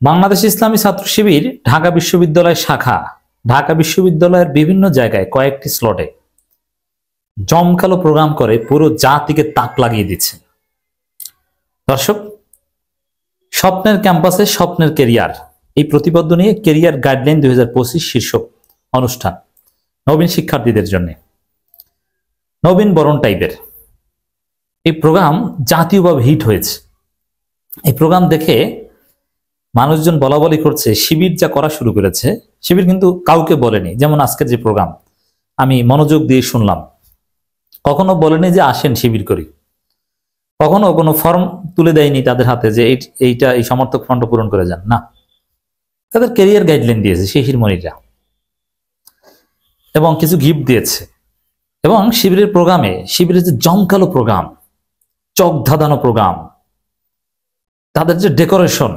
বাংলাদেশ ইসলামী ছাত্র শিবির ঢাকা বিশ্ববিদ্যালয় শাখা ঢাকা বিশ্ববিদ্যালয়ের বিভিন্ন জায়গায় কয়েকটি স্লটে জমকালো প্রোগ্রাম করে পুরো জাতিকে তাক লাগিয়ে দিচ্ছে। দর্শক, স্বপ্নের ক্যাম্পাসে স্বপ্নের কেরিয়ার, এই প্রতিপাদ্য নিয়ে কেরিয়ার গাইডলাইন 2025 শীর্ষক অনুষ্ঠান নবীন শিক্ষার্থীদের জন্য, নবীন বরণ টাইপের এই প্রোগ্রাম জাতীয়ভাবে হিট হয়েছে। এই প্রোগ্রাম দেখে মানুষজন বলা বলি করছে শিবির যা করা শুরু করেছে, শিবির কিন্তু কাউকে বলেনি। যেমন আজকের যে প্রোগ্রাম আমি মনোযোগ দিয়ে শুনলাম, কখনো বলেনি যে আসেন শিবির করি, কখনো কোনো ফর্ম তুলে দেয়নি তাদের হাতে যে এইটা এই সমর্থক ফন্ড পূরণ করে যান, না, তাদের ক্যারিয়ার গাইডলাইন দিয়েছে শিশির মনিরা এবং কিছু গিফট দিয়েছে। এবং শিবিরের প্রোগ্রামে, শিবিরের যে জমকালো প্রোগ্রাম, চক ধাঁধানো প্রোগ্রাম, তাদের যে ডেকোরেশন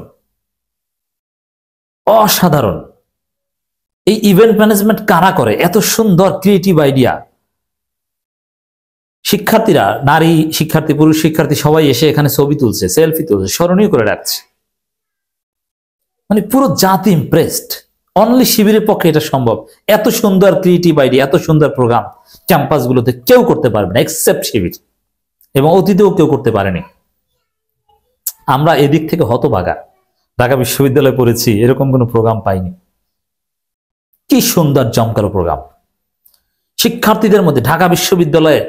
অসাধারণ। এই ইভেন্ট ম্যানেজমেন্ট কারা করে? এত সুন্দর ক্রিয়েটিভ আইডিয়া। শিক্ষার্থীরা, নারী শিক্ষার্থী, পুরুষ শিক্ষার্থী সবাই এসে এখানে ছবি তুলছে, সেলফি তুলছে, স্মরণীয় করে রাখছে। মানে পুরো জাতি ইমপ্রেসড। অনলি শিবিরের পক্ষে এটা সম্ভব। এত সুন্দর ক্রিয়েটিভ আইডিয়া, এত সুন্দর প্রোগ্রাম ক্যাম্পাসগুলোতে কেউ করতে পারবে না এক্সেপ্ট শিবির, এবং অতীতেও কেউ করতে পারেনি। আমরা এদিক থেকে হতভাগা। ঢাকা বিশ্ববিদ্যালয়ে পড়েছি, এরকম কোনো প্রোগ্রাম পাইনি। কি সুন্দর জমকালো প্রোগ্রাম। শিক্ষার্থীদের মধ্যে ঢাকা বিশ্ববিদ্যালয়ে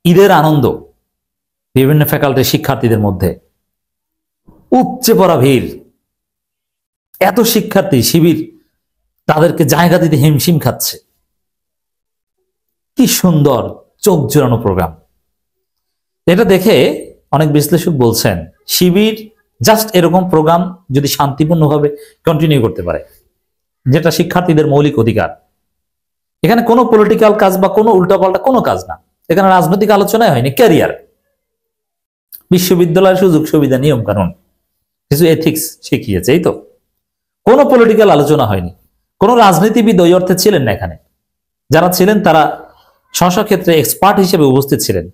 ঈদের আনন্দ, বিভিন্ন ফ্যাকাল্টির শিক্ষার্থীদের মধ্যে উপচে পড়া ভিড়। এত শিক্ষার্থী, শিবির তাদেরকে জায়গা দিতে হিমশিম খাচ্ছে। কি সুন্দর চোখ জোড়ানো প্রোগ্রাম। এটা দেখে অনেক বিশ্লেষক বলছেন শিবির জাস্ট এরকম প্রোগ্রাম যদি শান্তিপূর্ণভাবে কন্টিনিউ করতে পারে, যেটা শিক্ষার্থীদের মৌলিক অধিকার। এখানে কোনো পলিটিক্যাল কাজ বা কোনো উল্টাপাল্টা কোনো কাজ না, এখানে রাজনৈতিক আলোচনায় হয়নি, ক্যারিয়ার, বিশ্ববিদ্যালয়ের সুযোগ সুবিধা, নিয়ম কানুন, কিছু এথিক্স শিখিয়েছে, এই তো। কোনো পলিটিক্যাল আলোচনা হয়নি, কোনো রাজনীতিবিদ ওই অর্থে ছিলেন না এখানে। যারা ছিলেন তারা স্ব ক্ষেত্রে এক্সপার্ট হিসেবে উপস্থিত ছিলেন,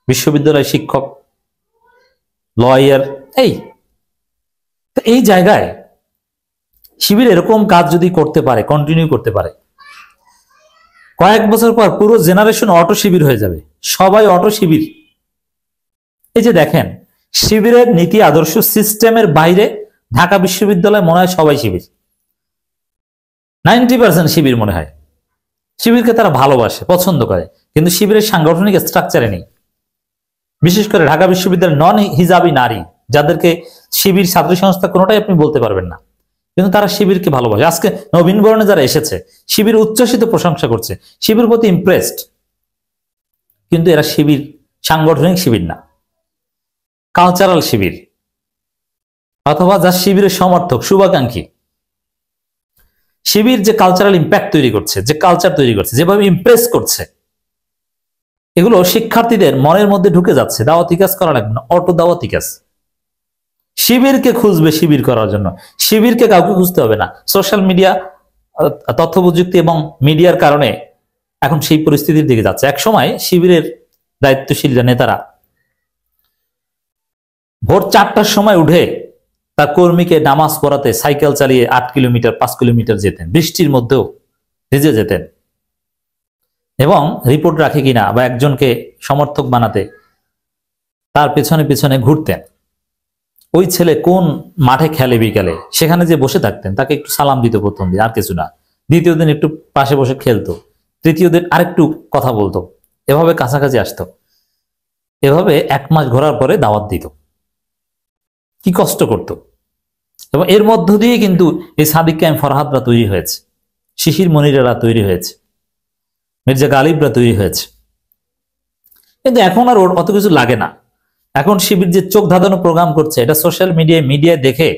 বিশ্ববিদ্যালয় শিক্ষক, লয়ার। এই জায়গায় শিবির এরকম কাজ যদি করতে পারে, কন্টিনিউ করতে পারে, কয়েক বছর পর পুরো জেনারেশন অটো শিবির হয়ে যাবে, সবাই অটো শিবির। এই যে দেখেন, শিবিরের নীতি আদর্শ সিস্টেমের বাইরে ঢাকা বিশ্ববিদ্যালয় মনে হয় সবাই শিবির, 90% শিবির মনে হয়। শিবিরকে তারা ভালোবাসে, পছন্দ করে, কিন্তু শিবিরের সাংগঠনিক স্ট্রাকচারে নেই। বিশেষ করে ঢাকা বিশ্ববিদ্যালয়ের নন হিজাবি নারী, যাদেরকে শিবির ছাত্রী সংস্থা কোনোটাই আপনি বলতে পারবেন না, কিন্তু তারা শিবিরকে ভালোবাসে। আজকে নবীন বরণে যারা এসেছে, শিবির উচ্ছ্বসিত প্রশংসা করছে, শিবির প্রতি ইমপ্রেসড, কিন্তু এরা শিবির সাংগঠনিক শিবির না, কালচারাল শিবির, অথবা যা শিবিরের সমর্থক, শুভাকাঙ্ক্ষী। শিবির যে কালচারাল ইম্প্যাক্ট তৈরি করছে, যে কালচার তৈরি করছে, যেভাবে ইমপ্রেস করছে, এগুলো শিক্ষার্থীদের মনের মধ্যে ঢুকে যাচ্ছে। দাওয়াতি কাজ করা লাগবে না, অটো দাওয়াতি কাজ। শিবিরকে খুঁজবে শিবির করার জন্য, শিবিরকে কাউকে খুঁজতে হবে না। সোশ্যাল মিডিয়া, তথ্য প্রযুক্তি এবং মিডিয়ার কারণে এখন সেই পরিস্থিতির দিকে যাচ্ছে। এক সময় শিবিরের দায়িত্বশীল নেতারা ভোর 4টার সময় উঠে তার কর্মীকে নামাজ পড়াতে সাইকেল চালিয়ে 8 কিলোমিটার 5 কিলোমিটার যেতেন, বৃষ্টির মধ্যেও ভিজে যেতেন, এবং রিপোর্ট রাখে কিনা বা একজনকে সমর্থক বানাতে তার পেছনে পেছনে ঘুরতেন। ওই ছেলে কোন মাঠে খেলে বিকালে, সেখানে যে বসে থাকতেন, তাকে একটু সালাম দিত প্রথম দিন, আর কিছু না। দ্বিতীয় দিন একটু পাশে বসে খেলতো, তৃতীয় দিন আরেকটু কথা বলতো, এভাবে কাছাকাছি আসতো। এভাবে 1 মাস ঘোরার পরে দাওয়াত দিত। কি কষ্ট করত। এবং এর মধ্য দিয়ে কিন্তু এই সাদিক কায়েম ফরহাদরা তৈরি হয়েছে, শিশির মনিরেরা তৈরি হয়েছে, মির্জা গালিবরা তৈরি হয়েছে। কিন্তু এখন আর ওর অত কিছু লাগে না। এখন শিবির যে চোখ ধাঁধানো প্রোগ্রাম করছে, এটা সোশ্যাল মিডিয়ায় দেখে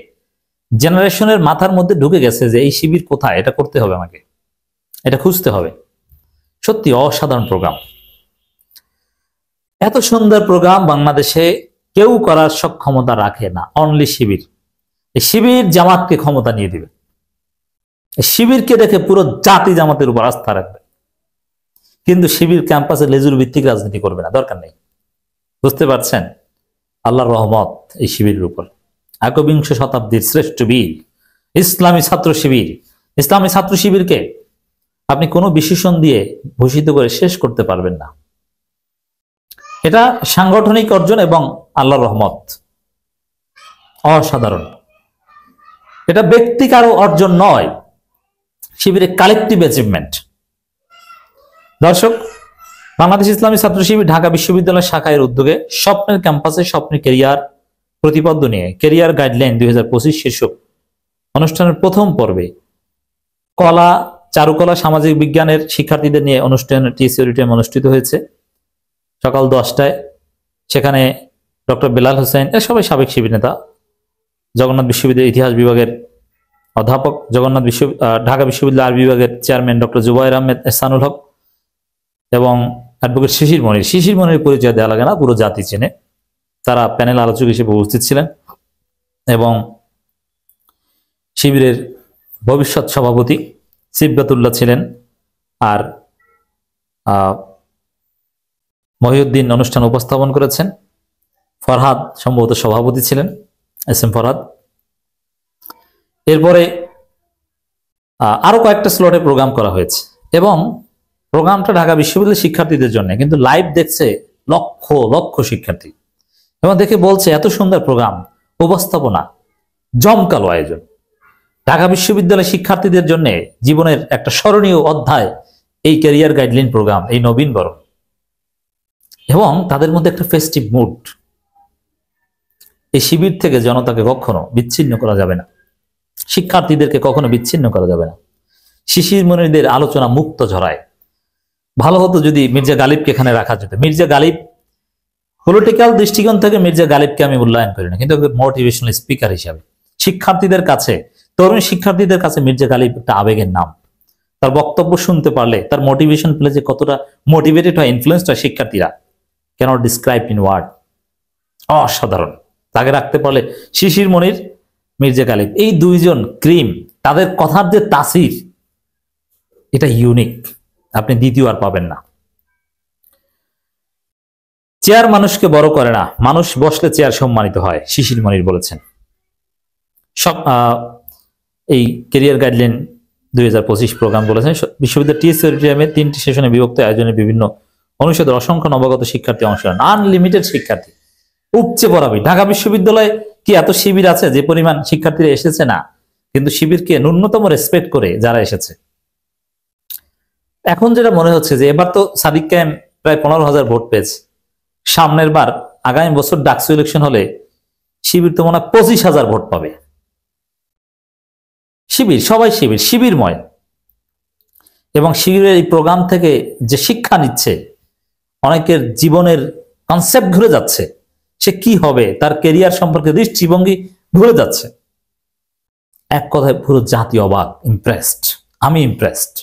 জেনারেশনের মাথার মধ্যে ঢুকে গেছে যে এই শিবির কোথায়, এটা করতে হবে, আমাকে এটা খুঁজতে হবে। সত্যি অসাধারণ প্রোগ্রাম। এত সুন্দর প্রোগ্রাম বাংলাদেশে কেউ করার সক্ষমতা রাখে না, অনলি শিবির। এই শিবির জামাতকে ক্ষমতা নিয়ে দিবে। শিবিরকে দেখে পুরো জাতি জামাতের উপর আস্থা রাখবে, কিন্তু শিবির ক্যাম্পাসে লেজুর ভিত্তিক রাজনীতি করবে না, দরকার নেই। বুঝতে পারছেন? আল্লাহর রহমত এই শিবিরের উপর। একবিংশ শতাব্দীর শ্রেষ্ঠ বীর ইসলামী ছাত্র শিবির, ইসলামী ছাত্র শিবিরকে আপনি কোনো বিশেষণ দিয়ে ভূষিত করে শেষ করতে পারবেন না। এটা সাংগঠনিক অর্জন এবং আল্লাহর রহমত, অসাধারণ। এটা ব্যক্তি কারো অর্জন নয়, শিবিরের কালেকটিভ অ্যাচিভমেন্ট। দর্শক, বাংলাদেশ ইসলামী ছাত্র শিবির ঢাকা বিশ্ববিদ্যালয় শাখার উদ্যোগে স্বপ্নের ক্যাম্পাসে স্বপ্নের ক্যারিয়ার প্রতিপাদ্য নিয়ে ক্যারিয়ার গাইডলাইন 2025 শীর্ষক অনুষ্ঠানের প্রথম পর্বে কলা, চারুকলা, সামাজিক বিজ্ঞানের শিক্ষার্থীদের নিয়ে টিএসসি অডিটোরিয়াম অনুষ্ঠিত হয়েছে সকাল 10টায়। সেখানে ডক্টর বেলাল হোসেন, এর সবাই সাবেক শিবির নেতা, জগন্নাথ বিশ্ববিদ্যালয়ের ইতিহাস বিভাগের অধ্যাপক, ঢাকা বিশ্ববিদ্যালয় আরবি বিভাগের চেয়ারম্যান ডক্টর জুবাইর আহমেদ এহসানুল হক এবং অ্যাডভোকেট শিশির মনির পরিচয় দেওয়া লাগে না, পুরো জাতি চেনে। তারা প্যানেল আলোচক হিসেবে উপস্থিত ছিলেন এবং শিবিরের ভবিষ্যৎ সভাপতি সিবগাতুল্লাহ ছিলেন, আর মহিউদ্দিন অনুষ্ঠান উপস্থাপন করেছেন। ফরহাদ সম্ভবত সভাপতি ছিলেন, এস.এম. ফরহাদ। এরপরে আরো কয়েকটা স্লটে প্রোগ্রাম করা হয়েছে এবং প্রোগ্রামটা ঢাকা বিশ্ববিদ্যালয়ের শিক্ষার্থীদের জন্য, কিন্তু লাইভ দেখছে লক্ষ লক্ষ শিক্ষার্থী এবং দেখে বলছে এত সুন্দর প্রোগ্রাম, উপস্থাপনা, জমকালো আয়োজন। ঢাকা বিশ্ববিদ্যালয়ের শিক্ষার্থীদের জন্য জীবনের একটা স্মরণীয় অধ্যায় এই ক্যারিয়ার গাইডলাইন প্রোগ্রাম, এই নবীনবরণ, এবং তাদের মধ্যে একটা ফেস্টিভ মুড। এই শিবির থেকে জনতাকে কখনো বিচ্ছিন্ন করা যাবে না, শিক্ষার্থীদেরকে কখনো বিচ্ছিন্ন করা যাবে না। শিশির মনিরদের আলোচনা মুক্ত ঝরায়। ভালো হতো যদি মির্জা গালিবকে এখানে রাখা যেত। মির্জা গালিব, পলিটিক্যাল দৃষ্টিকোণ থেকে মির্জা গালিবকে আমি মূল্যায়ন করি না, কিন্তু মোটিভেশনাল স্পিকার হিসাবে শিক্ষার্থীদের কাছে, তরুণ শিক্ষার্থীদের কাছে মির্জা গালিব একটা আবেগের নাম। তার বক্তব্য শুনতে পারলে, তার মোটিভেশন পেলে যে কতটা মোটিভেটেড হয়, ইনফ্লুয়েন্সড হয় শিক্ষার্থীরা, ক্যানট ডিসক্রাইব ইন ওয়ার্ড। অসাধারণ। তাকে রাখতে পারলে শিশির মনির, মির্জা গালিব, এই দুইজন ক্রিম, তাদের কথার যে তাসির, এটা ইউনিক, আপনি দ্বিতীয় আর পাবেন না। চেয়ার মানুষকে বড় করে না, মানুষ বসলে চেয়ার সম্মানিত হয়, শিশির মনির বলেছেন। সব এই ক্যারিয়ার গাইডলাইন 2025 প্রোগ্রাম বলেছেন। বিশ্ববিদ্যালয় টিএসসি অডিটোরিয়ামে 3টি সেশনে বিভক্ত আয়োজনের বিভিন্ন অনুষদের অসংখ্য নবাগত শিক্ষার্থী অংশ নেন, আনলিমিটেড শিক্ষার্থী, উপচে পড়াবি। ঢাকা বিশ্ববিদ্যালয়ে কি এত শিবির আছে যে পরিমাণ শিক্ষার্থীরা এসেছে? না, কিন্তু শিবিরকে ন্যূনতম রেসপেক্ট করে যারা এসেছে। এখন যেটা মনে হচ্ছে যে এবার তো সাদিক কায়েম প্রায় 15,000 ভোট পেয়েছে, সামনের বার আগামী বছর ডাকসু ইলেকশন হলে শিবির তো মনে হয় 25,000 ভোট পাবে। শিবির, সবাই শিবির, শিবিরময়। এবং শিবিরের এই প্রোগ্রাম থেকে যে শিক্ষা নিচ্ছে, অনেকের জীবনের কনসেপ্ট ঘুরে যাচ্ছে, সে কি হবে, তার ক্যারিয়ার সম্পর্কে দৃষ্টিভঙ্গি ঘুরে যাচ্ছে। এক কথায় পুরো জাতি অবাক, ইমপ্রেসড। আমি ইমপ্রেসড।